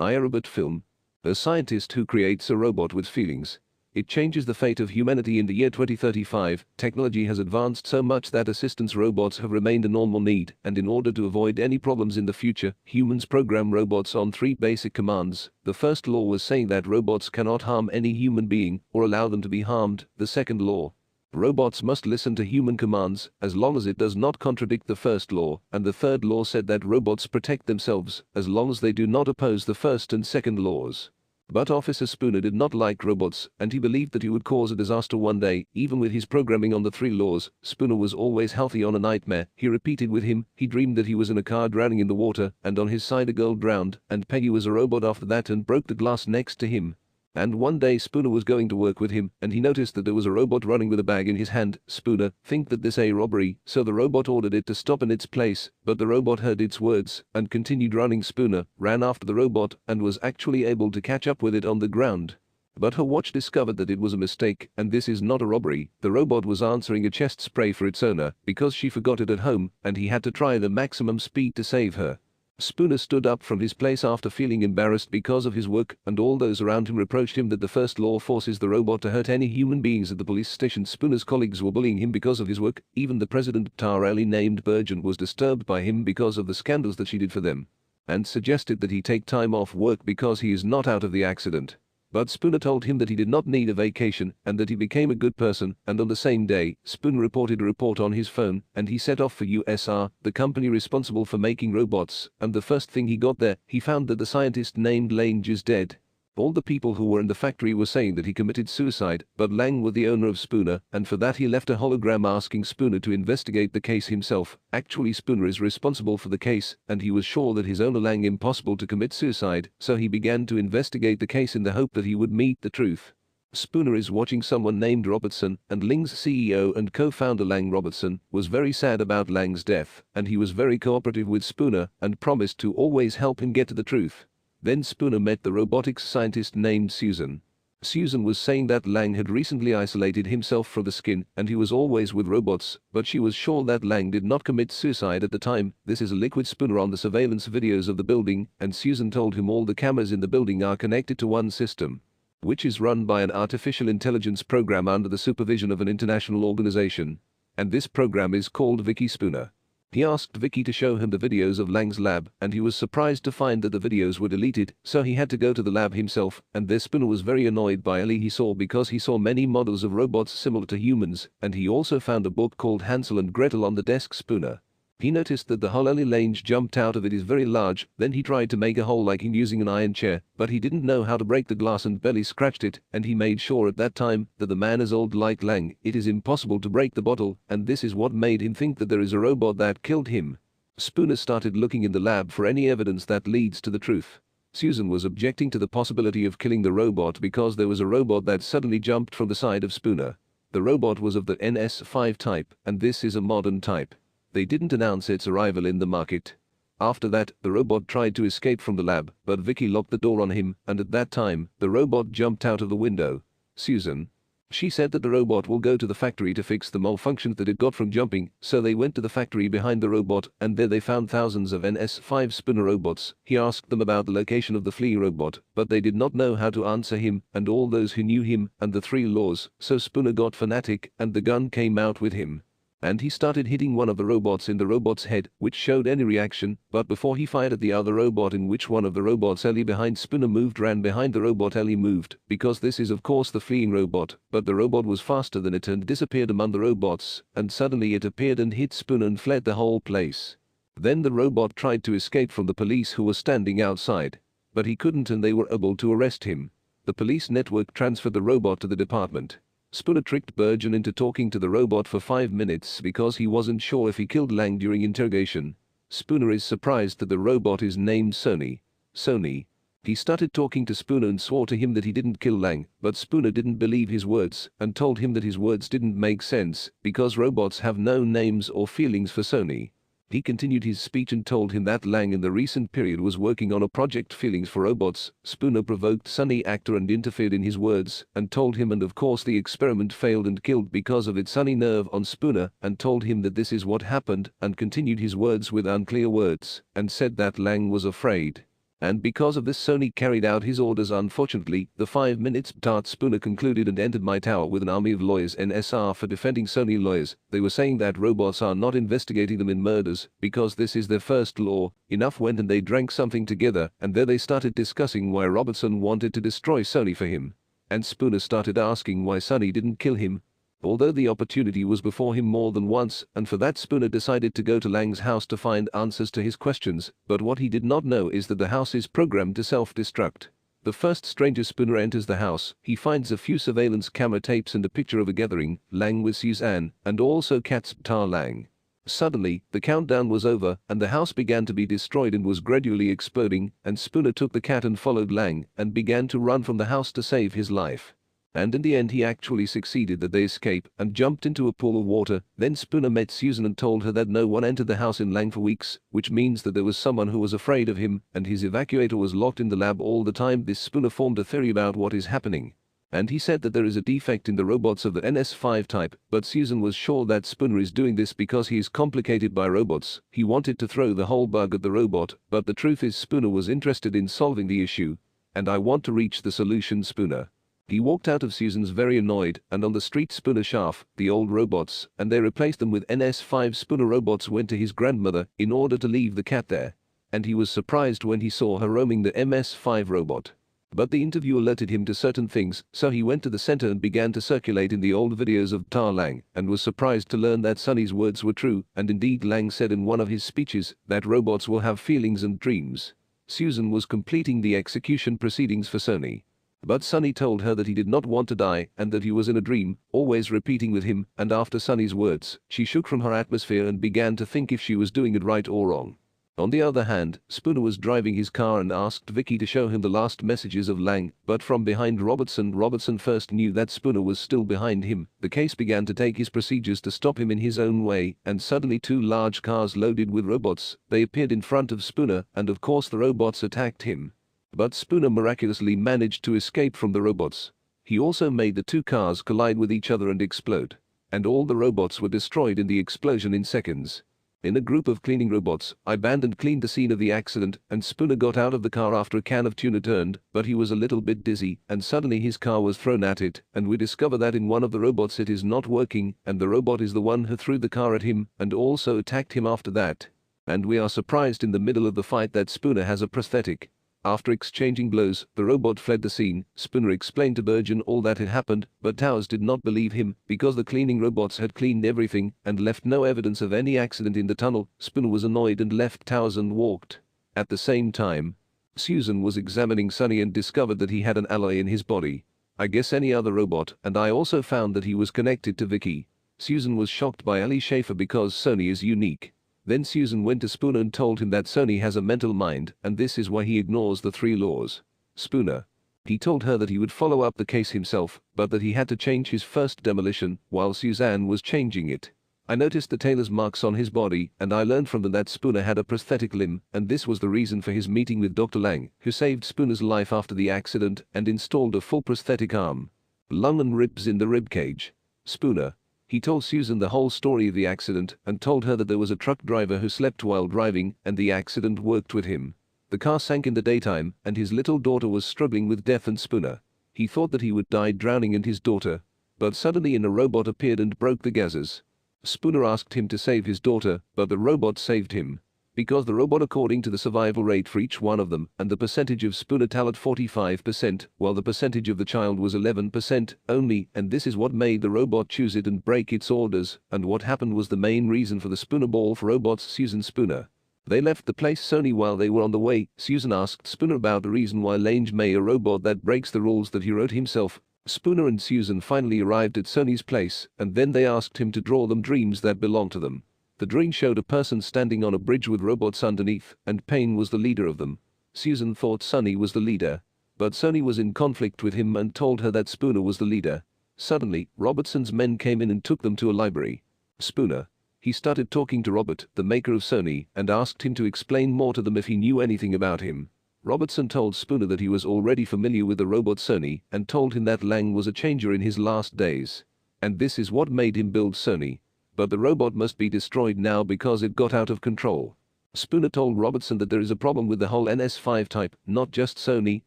iRobot film. A scientist who creates a robot with feelings. It changes the fate of humanity in the year 2035. Technology has advanced so much that assistance robots have remained a normal need, and in order to avoid any problems in the future, humans program robots on 3 basic commands. The first law was saying that robots cannot harm any human being or allow them to be harmed. The second law: robots must listen to human commands as long as it does not contradict the first law, and the third law said that robots protect themselves as long as they do not oppose the first and second laws. But Officer Spooner did not like robots, and he believed that he would cause a disaster one day. Even with his programming on the 3 laws, Spooner was always healthy on a nightmare. He repeated with him, he dreamed that he was in a car drowning in the water, and on his side a girl drowned, and Peggy was a robot after that and broke the glass next to him. And one day Spooner was going to work with him, and he noticed that there was a robot running with a bag in his hand. Spooner think that this a robbery, so the robot ordered it to stop in its place, but the robot heard its words and continued running. Spooner ran after the robot and was actually able to catch up with it on the ground. But her watch discovered that it was a mistake, and this is not a robbery. The robot was answering a chest spray for its owner because she forgot it at home, and he had to try the maximum speed to save her. Spooner stood up from his place after feeling embarrassed because of his work, and all those around him reproached him that the first law forces the robot to hurt any human beings. At the police station, Spooner's colleagues were bullying him because of his work. Even the president of Tareli, named Burgeon, was disturbed by him because of the scandals that she did for them, and suggested that he take time off work because he is not out of the accident. But Spooner told him that he did not need a vacation and that he became a good person, and on the same day, Spooner reported a report on his phone, and he set off for USR, the company responsible for making robots, and the first thing he got there, he found that the scientist named Lange is dead. All the people who were in the factory were saying that he committed suicide, but Lang was the owner of Spooner, and for that he left a hologram asking Spooner to investigate the case himself. Actually, Spooner is responsible for the case, and he was sure that his owner Lang impossible to commit suicide, so he began to investigate the case in the hope that he would meet the truth. Spooner is watching someone named Robertson, and Ling's CEO and co-founder Lang Robertson was very sad about Lang's death, and he was very cooperative with Spooner and promised to always help him get to the truth. Then Spooner met the robotics scientist named Susan. Susan was saying that Lang had recently isolated himself from the skin and he was always with robots, but she was sure that Lang did not commit suicide at the time. This is a liquid Spooner on the surveillance videos of the building, and Susan told him all the cameras in the building are connected to one system, which is run by an artificial intelligence program under the supervision of an international organization. And this program is called Vicky Spooner. He asked Vicky to show him the videos of Lang's lab, and he was surprised to find that the videos were deleted, so he had to go to the lab himself, and there Spooner was very annoyed by Ellie he saw because he saw many models of robots similar to humans, and he also found a book called Hansel and Gretel on the desk. Spooner. He noticed that the hole Ellie Lange jumped out of it is very large. Then he tried to make a hole like him using an iron chair, but he didn't know how to break the glass and barely scratched it, and he made sure at that time that the man is old like Lang. It is impossible to break the bottle, and this is what made him think that there is a robot that killed him. Spooner started looking in the lab for any evidence that leads to the truth. Susan was objecting to the possibility of killing the robot because there was a robot that suddenly jumped from the side of Spooner. The robot was of the NS5 type, and this is a modern type. They didn't announce its arrival in the market. After that, the robot tried to escape from the lab, but Vicky locked the door on him, and at that time, the robot jumped out of the window. Susan. She said that the robot will go to the factory to fix the malfunction that it got from jumping, so they went to the factory behind the robot, and there they found thousands of NS5 Spooner robots. He asked them about the location of the flea robot, but they did not know how to answer him, and all those who knew him, and the 3 laws, so Spooner got fanatic, and the gun came out with him. And he started hitting one of the robots in the robot's head, which showed any reaction, but before he fired at the other robot, in which one of the robots Ellie behind Spooner moved, ran behind the robot Ellie moved, because this is of course the fleeing robot, but the robot was faster than it and disappeared among the robots, and suddenly it appeared and hit Spooner and fled the whole place. Then the robot tried to escape from the police who were standing outside, but he couldn't and they were able to arrest him. The police network transferred the robot to the department. Spooner tricked Burgeon into talking to the robot for 5 minutes because he wasn't sure if he killed Lang during interrogation. Spooner is surprised that the robot is named Sony. Sony. He started talking to Spooner and swore to him that he didn't kill Lang, but Spooner didn't believe his words and told him that his words didn't make sense because robots have no names or feelings for Sony. He continued his speech and told him that Lang in the recent period was working on a project Feelings for Robots. Spooner provoked Sunny actor and interfered in his words and told him, and of course the experiment failed and killed because of its Sunny nerve on Spooner, and told him that this is what happened, and continued his words with unclear words and said that Lang was afraid. And because of this, Sony carried out his orders. Unfortunately, the 5 minutes Tart Spooner concluded and entered my tower with an army of lawyers NSR for defending Sony lawyers. They were saying that robots are not investigating them in murders because this is their first law. Enough went and they drank something together, and there they started discussing why Robertson wanted to destroy Sony for him. And Spooner started asking why Sony didn't kill him, although the opportunity was before him more than once, and for that Spooner decided to go to Lang's house to find answers to his questions. But what he did not know is that the house is programmed to self-destruct. The first stranger Spooner enters the house, he finds a few surveillance camera tapes and a picture of a gathering, Lang with Suzanne, and also Kat's Tar Lang. Suddenly, the countdown was over, and the house began to be destroyed and was gradually exploding, and Spooner took the cat and followed Lang, and began to run from the house to save his life. And in the end he actually succeeded that they escaped and jumped into a pool of water. Then Spooner met Susan and told her that no one entered the house in Lang for weeks, which means that there was someone who was afraid of him, and his evacuator was locked in the lab all the time. This Spooner formed a theory about what is happening. And he said that there is a defect in the robots of the NS5 type, but Susan was sure that Spooner is doing this because he is complicated by robots. He wanted to throw the whole bug at the robot, but the truth is Spooner was interested in solving the issue. And I want to reach the solution, Spooner. He walked out of Susan's very annoyed, and on the street Spooner Schaff, the old robots, and they replaced them with NS5 Spooner robots went to his grandmother in order to leave the cat there. And he was surprised when he saw her roaming the MS5 robot. But the interview alerted him to certain things, so he went to the center and began to circulate in the old videos of Tar Lang, and was surprised to learn that Sonny's words were true, and indeed Lang said in one of his speeches that robots will have feelings and dreams. Susan was completing the execution proceedings for Sony. But Sonny told her that he did not want to die and that he was in a dream, always repeating with him, and after Sonny's words, she shook from her atmosphere and began to think if she was doing it right or wrong. On the other hand, Spooner was driving his car and asked Vicky to show him the last messages of Lang, but from behind Robertson first knew that Spooner was still behind him. The case began to take his procedures to stop him in his own way, and suddenly 2 large cars loaded with robots, they appeared in front of Spooner, and of course the robots attacked him. But Spooner miraculously managed to escape from the robots. He also made the 2 cars collide with each other and explode. And all the robots were destroyed in the explosion in seconds. In a group of cleaning robots, I banned and cleaned the scene of the accident, and Spooner got out of the car after a can of tuna turned, but he was a little bit dizzy, and suddenly his car was thrown at it, and we discover that in one of the robots it is not working, and the robot is the one who threw the car at him, and also attacked him after that. And we are surprised in the middle of the fight that Spooner has a prosthetic. After exchanging blows, the robot fled the scene. Spooner explained to Bergen all that had happened, but Towers did not believe him because the cleaning robots had cleaned everything and left no evidence of any accident in the tunnel. Spooner was annoyed and left Towers and walked. At the same time, Susan was examining Sonny and discovered that he had an alloy in his body. I guess any other robot, and I also found that he was connected to Vicky. Susan was shocked by Ali Schaefer because Sony is unique. Then Susan went to Spooner and told him that Sony has a mental mind, and this is why he ignores the 3 laws. Spooner. He told her that he would follow up the case himself, but that he had to change his first demolition while Suzanne was changing it. I noticed the tailor's marks on his body, and I learned from them that Spooner had a prosthetic limb, and this was the reason for his meeting with Dr. Lang, who saved Spooner's life after the accident and installed a full prosthetic arm, lung and ribs in the rib cage. Spooner. He told Susan the whole story of the accident and told her that there was a truck driver who slept while driving and the accident worked with him. The car sank in the daytime and his little daughter was struggling with death and Spooner. He thought that he would die drowning and his daughter, but suddenly a robot appeared and broke the gases. Spooner asked him to save his daughter, but the robot saved him. Because the robot according to the survival rate for each one of them, and the percentage of Spooner talent 45%, while the percentage of the child was 11% only, and this is what made the robot choose it and break its orders, and what happened was the main reason for the Spooner ball for robots. Susan Spooner. They left the place Sony while they were on the way. Susan asked Spooner about the reason why Lange made a robot that breaks the rules that he wrote himself. Spooner and Susan finally arrived at Sony's place, and then they asked him to draw them dreams that belonged to them. The drawing showed a person standing on a bridge with robots underneath, and Payne was the leader of them. Susan thought Sonny was the leader, but Sonny was in conflict with him and told her that Spooner was the leader. Suddenly, Robertson's men came in and took them to a library. Spooner. He started talking to Robert, the maker of Sony, and asked him to explain more to them if he knew anything about him. Robertson told Spooner that he was already familiar with the robot Sony and told him that Lang was a changer in his last days. And this is what made him build Sony. But the robot must be destroyed now because it got out of control. Spooner told Robertson that there is a problem with the whole NS5 type, not just Sony,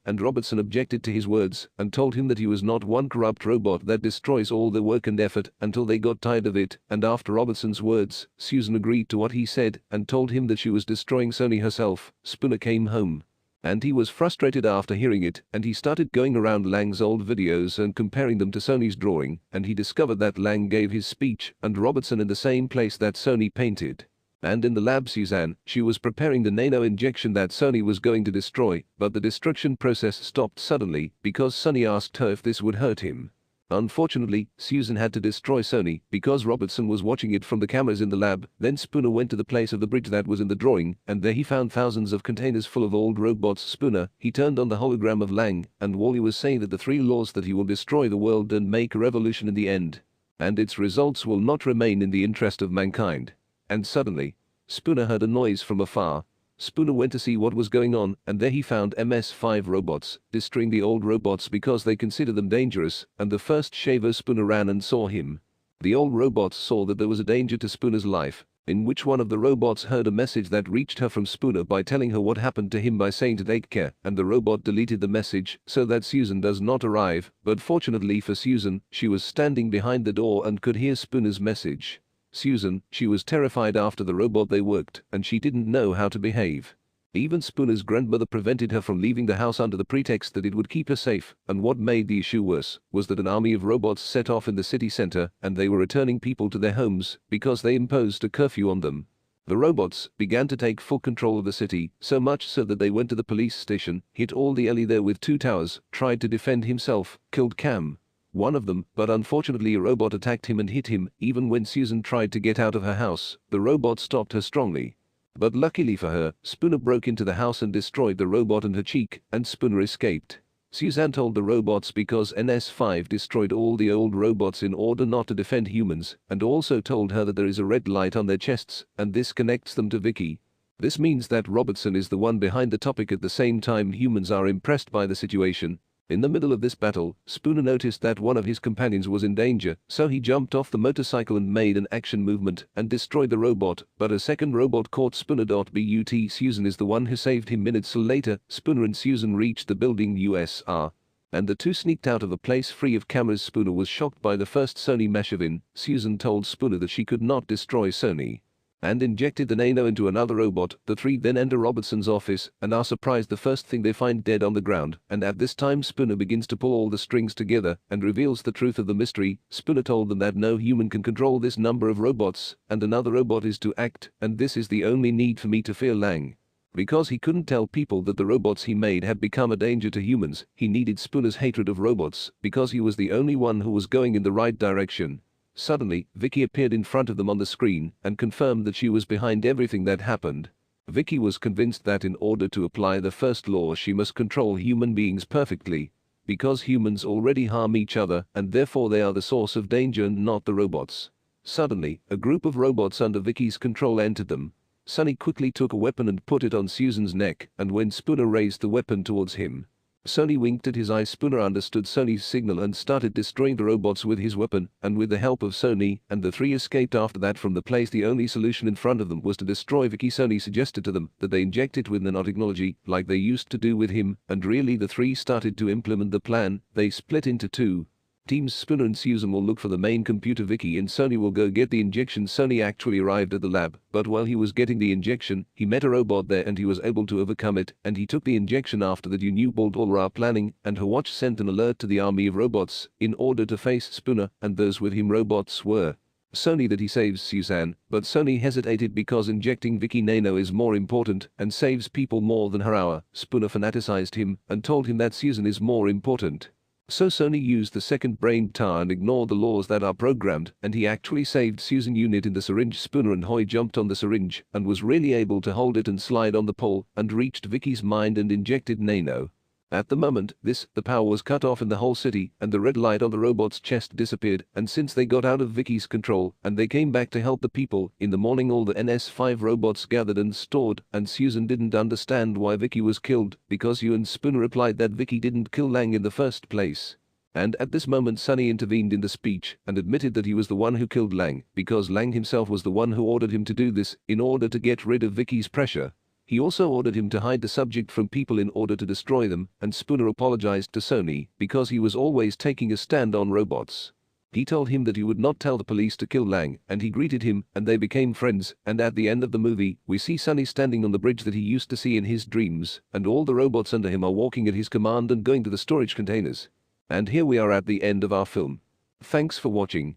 and Robertson objected to his words and told him that he was not one corrupt robot that destroys all their work and effort until they got tired of it, and after Robertson's words, Susan agreed to what he said and told him that she was destroying Sony herself. Spooner came home. And he was frustrated after hearing it, and he started going around Lang's old videos and comparing them to Sony's drawing, and he discovered that Lang gave his speech and Robertson in the same place that Sony painted. And in the lab Suzanne, she was preparing the nano injection that Sony was going to destroy, but the destruction process stopped suddenly because Sony asked her if this would hurt him. Unfortunately, Susan had to destroy Sony because Robertson was watching it from the cameras in the lab. Then Spooner went to the place of the bridge that was in the drawing, and there he found thousands of containers full of old robots. Spooner, he turned on the hologram of Lang, and Wally was saying that the 3 laws that he will destroy the world and make a revolution in the end. And its results will not remain in the interest of mankind. And suddenly, Spooner heard a noise from afar. Spooner went to see what was going on, and there he found MS-5 robots, destroying the old robots because they considered them dangerous, and the first shaver Spooner ran and saw him. The old robots saw that there was a danger to Spooner's life, in which one of the robots heard a message that reached her from Spooner by telling her what happened to him by saying to take care, and the robot deleted the message so that Susan does not arrive, but fortunately for Susan, she was standing behind the door and could hear Spooner's message. Susan, she was terrified after the robot they worked, and she didn't know how to behave. Even Spooner's grandmother prevented her from leaving the house under the pretext that it would keep her safe, and what made the issue worse was that an army of robots set off in the city center, and they were returning people to their homes because they imposed a curfew on them. The robots began to take full control of the city, so much so that they went to the police station, hit all the alley there with 2 towers, tried to defend himself, killed Cam, one of them, but unfortunately a robot attacked him and hit him. Even when Susan tried to get out of her house, the robot stopped her strongly. But luckily for her, Spooner broke into the house and destroyed the robot and her cheek, and Spooner escaped. Suzanne told the robots because NS5 destroyed all the old robots in order not to defend humans, and also told her that there is a red light on their chests, and this connects them to Vicky. This means that Robertson is the one behind the topic. At the same time, humans are impressed by the situation. In the middle of this battle, Spooner noticed that one of his companions was in danger, so he jumped off the motorcycle and made an action movement and destroyed the robot, but a second robot caught Spooner. But Susan is the one who saved him. Minutes later, Spooner and Susan reached the building USR, and the two sneaked out of the place free of cameras. Spooner was shocked by the first Sony mesh-in. Susan told Spooner that she could not destroy Sony, and injected the nano into another robot. The 3 then enter Robertson's office and are surprised. The first thing they find dead on the ground, and at this time Spooner begins to pull all the strings together and reveals the truth of the mystery. Spooner told them that no human can control this number of robots, and another robot is to act, and this is the only need for me to fear Lang. Because he couldn't tell people that the robots he made had become a danger to humans, he needed Spooner's hatred of robots, because he was the only one who was going in the right direction. Suddenly, Vicky appeared in front of them on the screen and confirmed that she was behind everything that happened. Vicky was convinced that in order to apply the first law she must control human beings perfectly, because humans already harm each other and therefore they are the source of danger and not the robots. Suddenly, a group of robots under Vicky's control entered them. Sonny quickly took a weapon and put it on Susan's neck, and when Spooner raised the weapon towards him, Sony winked at his eyes. Spooner understood Sony's signal and started destroying the robots with his weapon, and with the help of Sony, and the 3 escaped after that from the place. The only solution in front of them was to destroy Vicky. Sony suggested to them that they inject it with nanotechnology, like they used to do with him, and really the 3 started to implement the plan. They split into 2 teams. Spooner and Susan will look for the main computer. Vicky and Sony will go get the injection. Sony actually arrived at the lab, but while he was getting the injection, he met a robot there and he was able to overcome it, and he took the injection. After that, you knew Baldora planning, and her watch sent an alert to the army of robots in order to face Spooner, and those with him robots were Sony. That he saves Suzanne, but Sony hesitated because injecting Vicky nano is more important and saves people more than her hour. Spooner fanaticized him and told him that Susan is more important. So Sony used the second brain tower and ignored the laws that are programmed, and he actually saved Susan. Unit in the syringe. Spooner and Hoy jumped on the syringe and was really able to hold it and slide on the pole and reached Vicky's mind and injected nano. At the moment, the power was cut off in the whole city, and the red light on the robot's chest disappeared, and since they got out of Vicky's control and they came back to help the people, in the morning all the NS5 robots gathered and stored, and Susan didn't understand why Vicky was killed, because you and Spooner replied that Vicky didn't kill Lang in the first place. And at this moment Sunny intervened in the speech and admitted that he was the one who killed Lang, because Lang himself was the one who ordered him to do this in order to get rid of Vicky's pressure. He also ordered him to hide the subject from people in order to destroy them, and Spooner apologized to Sony because he was always taking a stand on robots. He told him that he would not tell the police to kill Lang, and he greeted him, and they became friends. And at the end of the movie, we see Sunny standing on the bridge that he used to see in his dreams, and all the robots under him are walking at his command and going to the storage containers. And here we are at the end of our film. Thanks for watching.